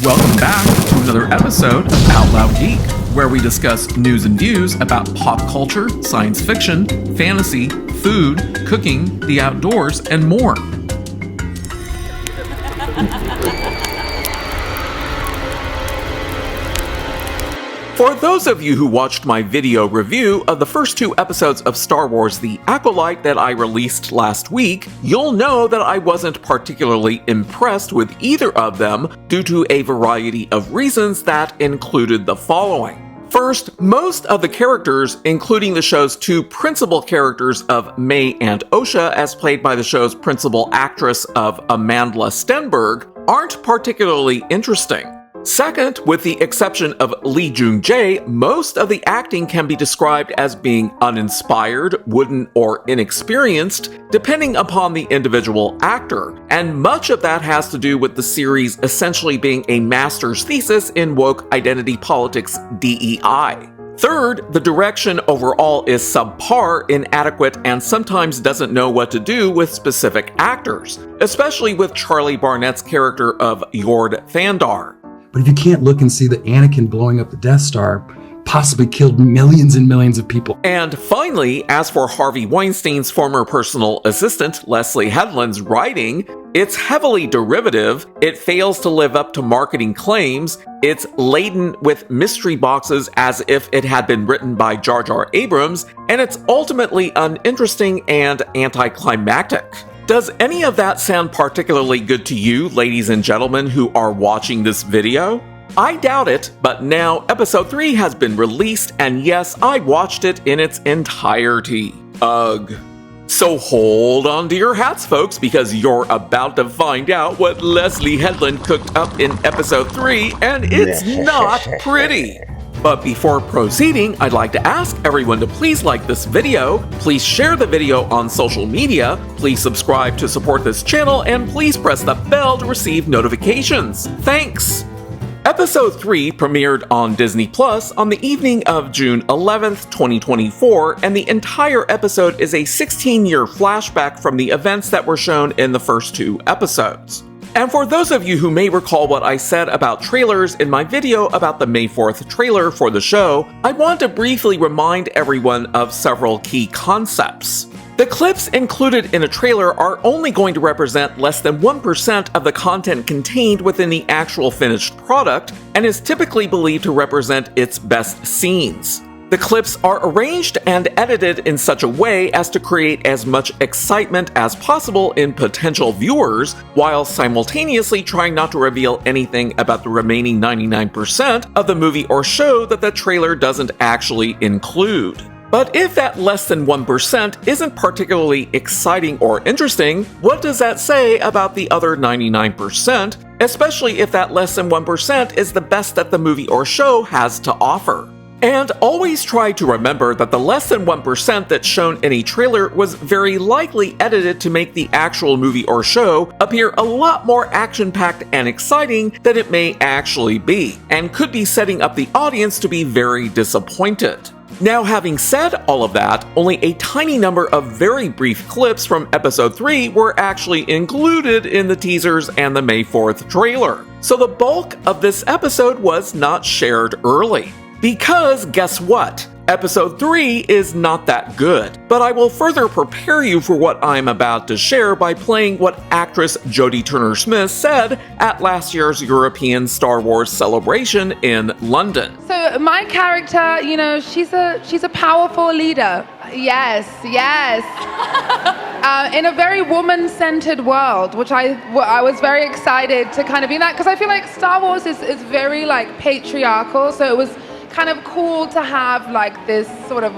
Welcome back to another episode of Out Loud Geek, where we discuss news and views about pop culture, science fiction, fantasy, food, cooking, the outdoors, and more. For those of you who watched my video review of the first two episodes of Star Wars The Acolyte that I released last week, you'll know that I wasn't particularly impressed with either of them due to a variety of reasons that included the following. First, most of the characters, including the show's two principal characters of May and Osha, as played by the show's principal actress of Amandla Stenberg, aren't particularly interesting. Second, with the exception of Lee Jung-jae, most of the acting can be described as being uninspired, wooden, or inexperienced, depending upon the individual actor, and much of that has to do with the series essentially being a master's thesis in woke identity politics DEI. Third, the direction overall is subpar, inadequate, and sometimes doesn't know what to do with specific actors, especially with Charlie Barnett's character of Yord Thandar. But if you can't look and see that Anakin blowing up the Death Star possibly killed millions and millions of people. And finally, as for Harvey Weinstein's former personal assistant, Leslie Headland's writing, it's heavily derivative, it fails to live up to marketing claims, it's laden with mystery boxes as if it had been written by Jar Jar Abrams, and it's ultimately uninteresting and anticlimactic. Does any of that sound particularly good to you, ladies and gentlemen who are watching this video? I doubt it, but now episode 3 has been released, and yes, I watched it in its entirety. Ugh. So hold on to your hats, folks, because you're about to find out what Leslie Headland cooked up in episode 3, and it's not pretty. But before proceeding, I'd like to ask everyone to please like this video, please share the video on social media, please subscribe to support this channel, and please press the bell to receive notifications. Thanks! Episode 3 premiered on Disney Plus on the evening of June 11th, 2024, and the entire episode is a 16-year flashback from the events that were shown in the first two episodes. And for those of you who may recall what I said about trailers in my video about the May 4th trailer for the show, I want to briefly remind everyone of several key concepts. The clips included in a trailer are only going to represent less than 1% of the content contained within the actual finished product, and is typically believed to represent its best scenes. The clips are arranged and edited in such a way as to create as much excitement as possible in potential viewers, while simultaneously trying not to reveal anything about the remaining 99% of the movie or show that the trailer doesn't actually include. But if that less than 1% isn't particularly exciting or interesting, what does that say about the other 99%, especially if that less than 1% is the best that the movie or show has to offer? And always try to remember that the less than 1% that's shown in a trailer was very likely edited to make the actual movie or show appear a lot more action-packed and exciting than it may actually be, and could be setting up the audience to be very disappointed. Now, having said all of that, only a tiny number of very brief clips from episode 3 were actually included in the teasers and the May 4th trailer, so the bulk of this episode was not shared early. Because guess what? Episode 3 is not that good, but I will further prepare you for what I'm about to share by playing what actress Jodie Turner-Smith said at last year's European Star Wars celebration in London. So my character, she's a powerful leader. Yes. In a very woman-centered world, which I was very excited to kind of be in that, because I feel like Star Wars is very patriarchal, so it was kind of cool to have this sort of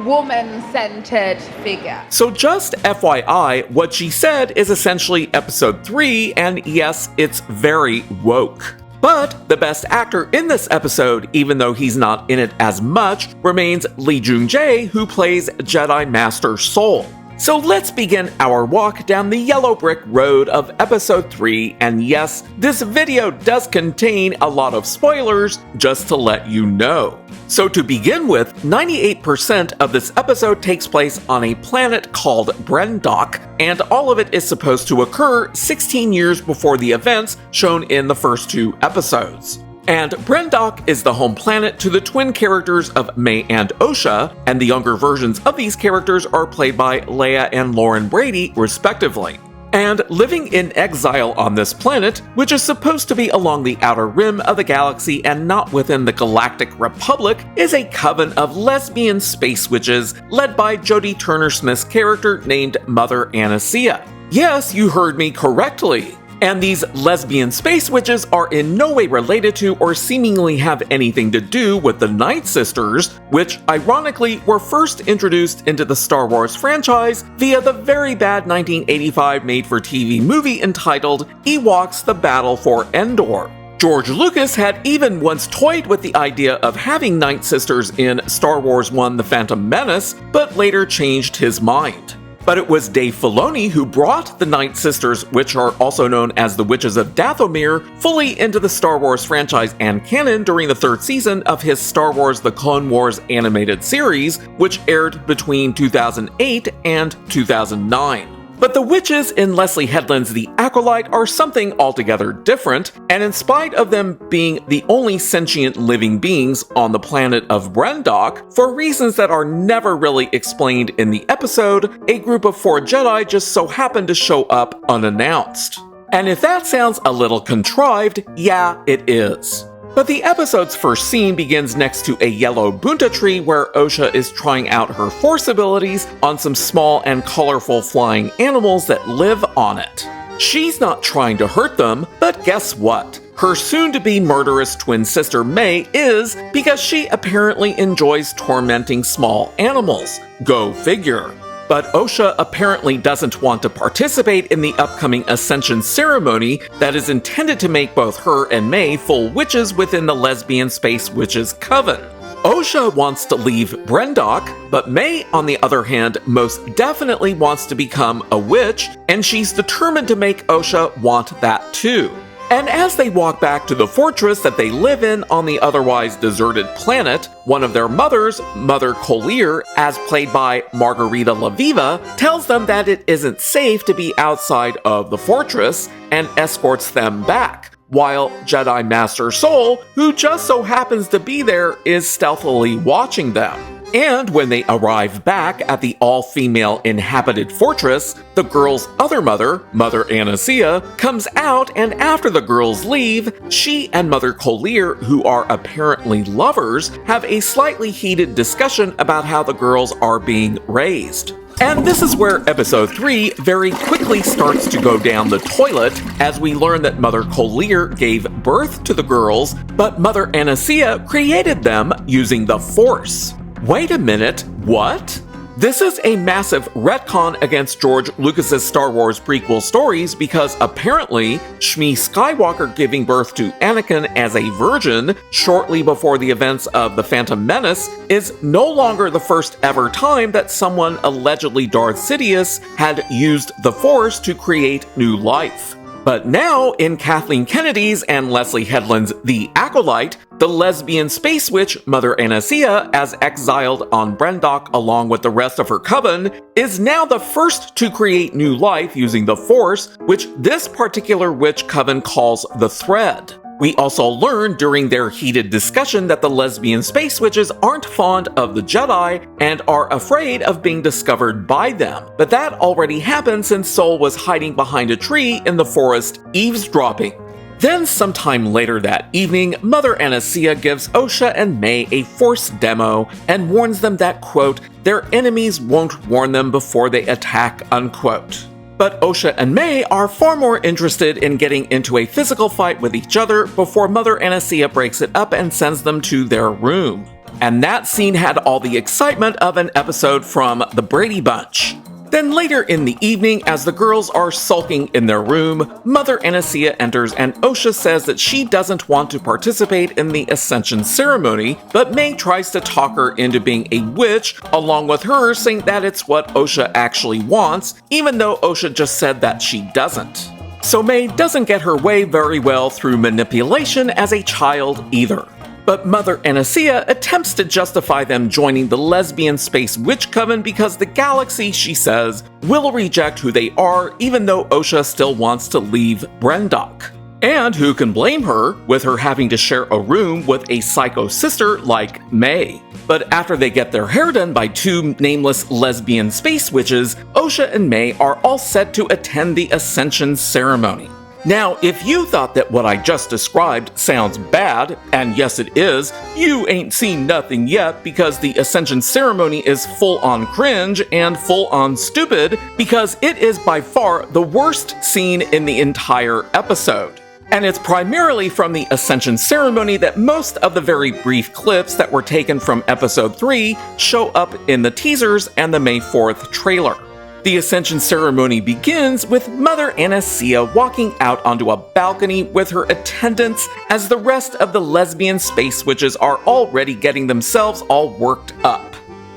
woman-centered figure. So just FYI, what she said is essentially episode 3, and yes, it's very woke. But the best actor in this episode, even though he's not in it as much, remains Lee Jung-jae, who plays Jedi Master Soul. So let's begin our walk down the yellow brick road of episode 3, and yes, this video does contain a lot of spoilers, just to let you know. So to begin with, 98% of this episode takes place on a planet called Brendok, and all of it is supposed to occur 16 years before the events shown in the first 2 episodes. And Brendok is the home planet to the twin characters of May and Osha, and the younger versions of these characters are played by Leia and Lauren Brady, respectively. And living in exile on this planet, which is supposed to be along the outer rim of the galaxy and not within the Galactic Republic, is a coven of lesbian space witches led by Jodie Turner-Smith's character named Mother Anastasia. Yes, you heard me correctly. And these lesbian space witches are in no way related to or seemingly have anything to do with the Night Sisters, which ironically were first introduced into the Star Wars franchise via the very bad 1985 made-for-TV movie entitled Ewoks: The Battle for Endor. George Lucas had even once toyed with the idea of having Night Sisters in Star Wars I: The Phantom Menace, but later changed his mind. But it was Dave Filoni who brought the Night Sisters, which are also known as the Witches of Dathomir, fully into the Star Wars franchise and canon during the 3rd season of his Star Wars: The Clone Wars animated series, which aired between 2008 and 2009. But the witches in Leslie Headland's The Acolyte are something altogether different, and in spite of them being the only sentient living beings on the planet of Brendok, for reasons that are never really explained in the episode, a group of 4 Jedi just so happen to show up unannounced. And if that sounds a little contrived, yeah, it is. But the episode's first scene begins next to a yellow bunta tree where Osha is trying out her force abilities on some small and colorful flying animals that live on it. She's not trying to hurt them, but guess what? Her soon-to-be murderous twin sister May is, because she apparently enjoys tormenting small animals. Go figure. But Osha apparently doesn't want to participate in the upcoming Ascension ceremony that is intended to make both her and May full witches within the lesbian space witches coven. Osha wants to leave Brendok, but May, on the other hand, most definitely wants to become a witch, and she's determined to make Osha want that too. And as they walk back to the fortress that they live in on the otherwise deserted planet, one of their mothers, Mother Collier, as played by Margarita LaViva, tells them that it isn't safe to be outside of the fortress and escorts them back, while Jedi Master Soul, who just so happens to be there, is stealthily watching them. And when they arrive back at the all-female inhabited fortress, the girl's other mother, Mother Anastasia, comes out, and after the girls leave, she and Mother Collier, who are apparently lovers, have a slightly heated discussion about how the girls are being raised. And this is where episode 3 very quickly starts to go down the toilet, as we learn that Mother Collier gave birth to the girls, but Mother Anastasia created them using the Force. Wait a minute, what? This is a massive retcon against George Lucas's Star Wars prequel stories because apparently Shmi Skywalker giving birth to Anakin as a virgin shortly before the events of The Phantom Menace is no longer the first ever time that someone allegedly Darth Sidious had used the Force to create new life. But now, in Kathleen Kennedy's and Leslie Headland's The Acolyte, the lesbian space witch Mother Anastasia, as exiled on Brendok along with the rest of her coven, is now the first to create new life using the Force, which this particular witch coven calls the Thread. We also learn during their heated discussion that the lesbian space witches aren't fond of the Jedi and are afraid of being discovered by them, but that already happened since Soul was hiding behind a tree in the forest eavesdropping. Then sometime later that evening, Mother Anastasia gives Osha and May a Force demo and warns them that, quote, their enemies won't warn them before they attack, unquote. But Osha and May are far more interested in getting into a physical fight with each other before Mother Anastasia breaks it up and sends them to their room. And that scene had all the excitement of an episode from The Brady Bunch. Then later in the evening, as the girls are sulking in their room, Mother Anastasia enters and Osha says that she doesn't want to participate in the Ascension ceremony, but May tries to talk her into being a witch, along with her saying that it's what Osha actually wants, even though Osha just said that she doesn't. So May doesn't get her way very well through manipulation as a child either. But Mother Anastasia attempts to justify them joining the lesbian space witch coven because the galaxy, she says, will reject who they are even though Osha still wants to leave Brendok. And who can blame her, with her having to share a room with a psycho sister like May. But after they get their hair done by two nameless lesbian space witches, Osha and May are all set to attend the Ascension ceremony. Now, if you thought that what I just described sounds bad, and yes it is, you ain't seen nothing yet because the Ascension ceremony is full-on cringe and full-on stupid because it is by far the worst scene in the entire episode. And it's primarily from the Ascension ceremony that most of the very brief clips that were taken from episode 3 show up in the teasers and the May 4th trailer. The Ascension ceremony begins with Mother Anastasia walking out onto a balcony with her attendants as the rest of the lesbian space witches are already getting themselves all worked up.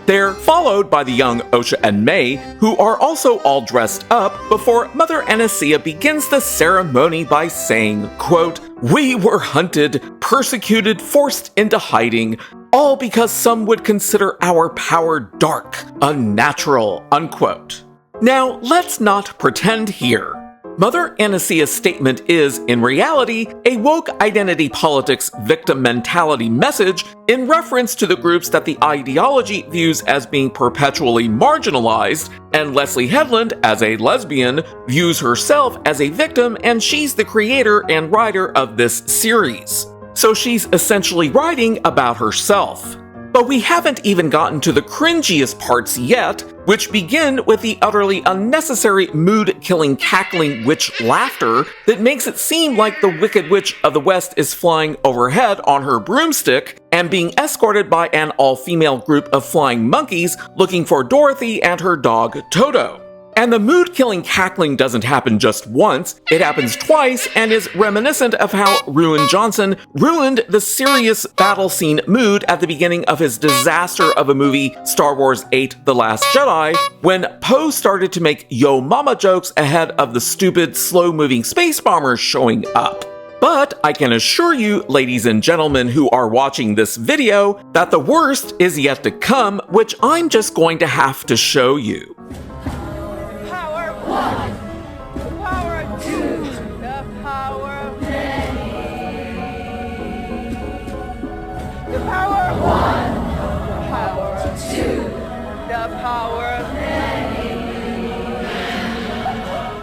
They're followed by the young Osha and May, who are also all dressed up before Mother Anastasia begins the ceremony by saying, quote, "We were hunted, persecuted, forced into hiding, all because some would consider our power dark, unnatural," unquote. Now, let's not pretend here. Mother Anastasia's statement is, in reality, a woke identity politics victim mentality message in reference to the groups that the ideology views as being perpetually marginalized, and Leslie Headland, as a lesbian, views herself as a victim, and she's the creator and writer of this series. So she's essentially writing about herself. But we haven't even gotten to the cringiest parts yet, which begin with the utterly unnecessary mood-killing cackling witch laughter that makes it seem like the Wicked Witch of the West is flying overhead on her broomstick and being escorted by an all-female group of flying monkeys looking for Dorothy and her dog Toto. And the mood-killing cackling doesn't happen just once, it happens twice and is reminiscent of how Ruin Johnson ruined the serious battle scene mood at the beginning of his disaster of a movie, Star Wars VIII: The Last Jedi, when Poe started to make yo mama jokes ahead of the stupid, slow-moving space bombers showing up. But I can assure you, ladies and gentlemen who are watching this video, that the worst is yet to come, which I'm just going to have to show you. One, the power of two, the power of many. The power of one, the power of two, the power of many.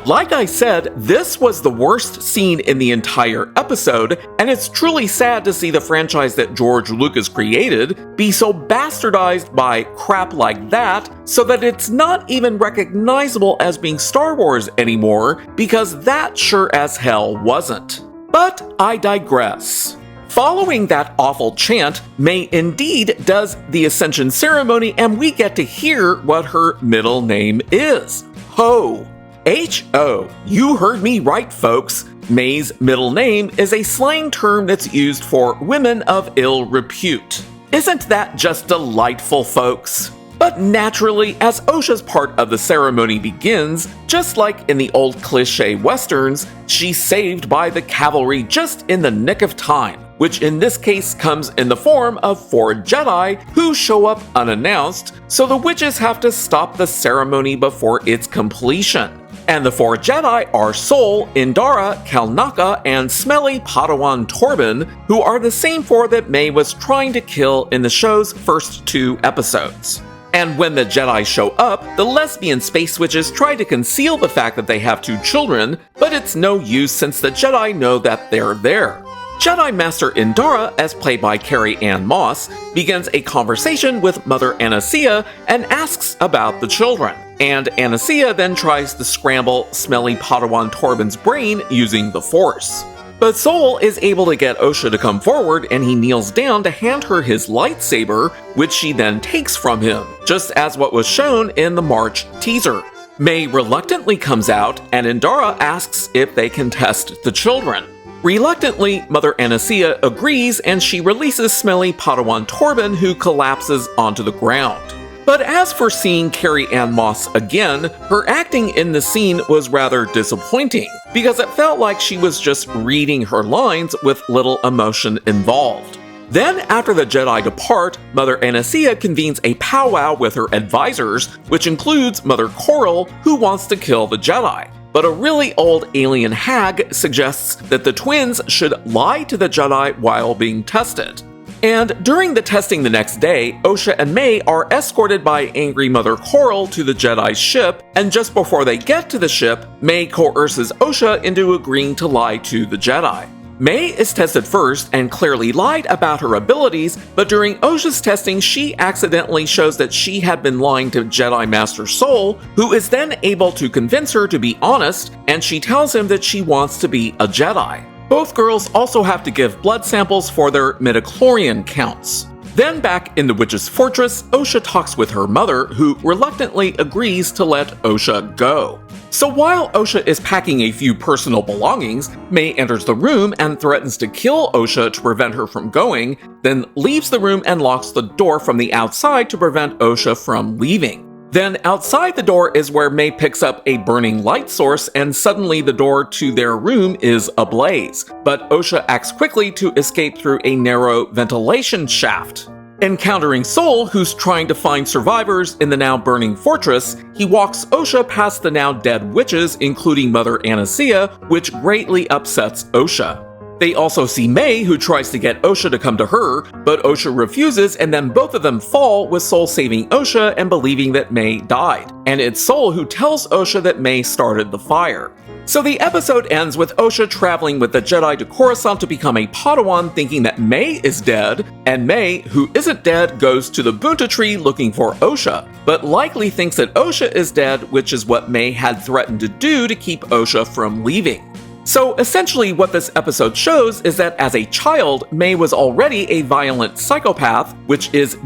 Like I said, this was the worst scene in the entire episode, and it's truly sad to see the franchise that George Lucas created be so bastardized by crap like that, so that it's not even recognizable as being Star Wars anymore, because that sure as hell wasn't. But I digress. Following that awful chant, May indeed does the Ascension ceremony, and we get to hear what her middle name is. Ho. H-O. You heard me right, folks. May's middle name is a slang term that's used for women of ill repute. Isn't that just delightful, folks? But naturally, as Osha's part of the ceremony begins, just like in the old cliché westerns, she's saved by the cavalry just in the nick of time, which in this case comes in the form of 4 Jedi who show up unannounced, so the witches have to stop the ceremony before its completion. And the 4 Jedi are Sol, Indara, Kalnaka, and Smelly Padawan Torben, who are the same 4 that May was trying to kill in the show's first 2 episodes. And when the Jedi show up, the lesbian space witches try to conceal the fact that they have 2 children, but it's no use since the Jedi know that they're there. Jedi Master Indara, as played by Carrie-Anne Moss, begins a conversation with Mother Anastasia and asks about the children. And Anastasia then tries to scramble Smelly Padawan Torben's brain using the Force. But Sol is able to get Osha to come forward, and he kneels down to hand her his lightsaber, which she then takes from him, just as what was shown in the March teaser. May reluctantly comes out, and Indara asks if they can test the children. Reluctantly, Mother Anastasia agrees, and she releases smelly Padawan Torben, who collapses onto the ground. But as for seeing Carrie-Anne Moss again, her acting in the scene was rather disappointing, because it felt like she was just reading her lines with little emotion involved. Then, after the Jedi depart, Mother Anastasia convenes a powwow with her advisors, which includes Mother Coral, who wants to kill the Jedi. But a really old alien hag suggests that the twins should lie to the Jedi while being tested. And during the testing the next day, Osha and May are escorted by angry Mother Coral to the Jedi's ship, and just before they get to the ship, May coerces Osha into agreeing to lie to the Jedi. May is tested first and clearly lied about her abilities, but during Osha's testing, she accidentally shows that she had been lying to Jedi Master Soul, who is then able to convince her to be honest, and she tells him that she wants to be a Jedi. Both girls also have to give blood samples for their midichlorian counts. Then back in the Witch's Fortress, Osha talks with her mother, who reluctantly agrees to let Osha go. So while Osha is packing a few personal belongings, May enters the room and threatens to kill Osha to prevent her from going, then leaves the room and locks the door from the outside to prevent Osha from leaving. Then outside the door is where May picks up a burning light source, and suddenly the door to their room is ablaze. But Osha acts quickly to escape through a narrow ventilation shaft. Encountering Soul, who's trying to find survivors in the now burning fortress, he walks Osha past the now dead witches, including Mother Anastasia, which greatly upsets Osha. They also see May, who tries to get Osha to come to her, but Osha refuses, and then both of them fall, with Soul saving Osha and believing that May died. And it's Soul who tells Osha that May started the fire. So the episode ends with Osha traveling with the Jedi to Coruscant to become a Padawan, thinking that May is dead, and May, who isn't dead, goes to the Bunta tree looking for Osha, but likely thinks that Osha is dead, which is what May had threatened to do to keep Osha from leaving. So essentially what this episode shows is that as a child, May was already a violent psychopath, which is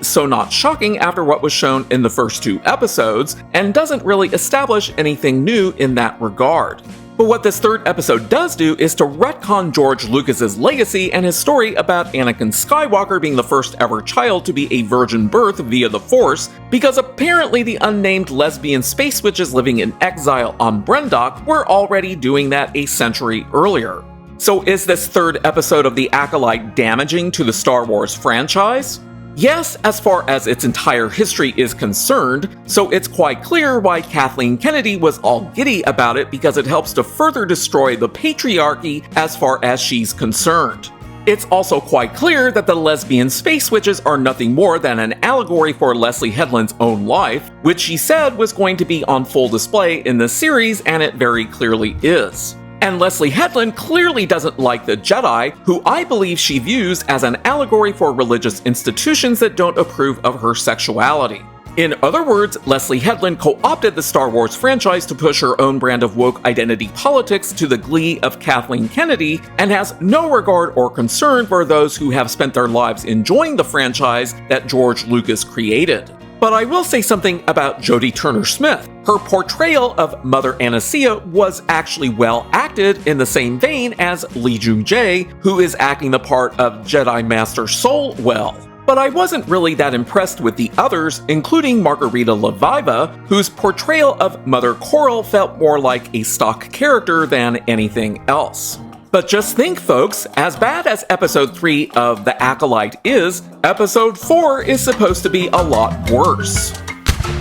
so not shocking after what was shown in the first two episodes, and doesn't really establish anything new in that regard. But what this third episode does do is to retcon George Lucas's legacy and his story about Anakin Skywalker being the first ever child to be a virgin birth via the Force, because apparently the unnamed lesbian space witches living in exile on Brendok were already doing that a century earlier. So is this third episode of The Acolyte damaging to the Star Wars franchise? Yes, as far as its entire history is concerned, so it's quite clear why Kathleen Kennedy was all giddy about it, because it helps to further destroy the patriarchy as far as she's concerned. It's also quite clear that the lesbian space witches are nothing more than an allegory for Leslie Headland's own life, which she said was going to be on full display in the series, and it very clearly is. And Leslie Headland clearly doesn't like the Jedi, who I believe she views as an allegory for religious institutions that don't approve of her sexuality. In other words, Leslie Headland co-opted the Star Wars franchise to push her own brand of woke identity politics to the glee of Kathleen Kennedy, and has no regard or concern for those who have spent their lives enjoying the franchise that George Lucas created. But I will say something about Jodie Turner-Smith. Her portrayal of Mother Anastasia was actually well acted, in the same vein as Lee Jung-jae, who is acting the part of Jedi Master Soul well. But I wasn't really that impressed with the others, including Margarita Leviva, whose portrayal of Mother Coral felt more like a stock character than anything else. But just think, folks, as bad as episode 3 of The Acolyte is, episode 4 is supposed to be a lot worse.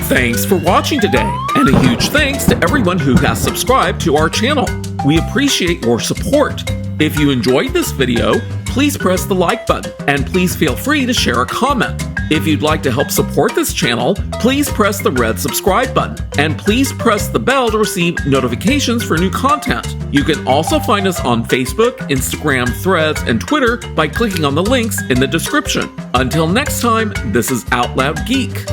Thanks for watching today, and a huge thanks to everyone who has subscribed to our channel. We appreciate your support. If you enjoyed this video, please press the like button, and please feel free to share a comment. If you'd like to help support this channel, please press the red subscribe button, and please press the bell to receive notifications for new content. You can also find us on Facebook, Instagram, Threads, and Twitter by clicking on the links in the description. Until next time, this is Out Loud Geek.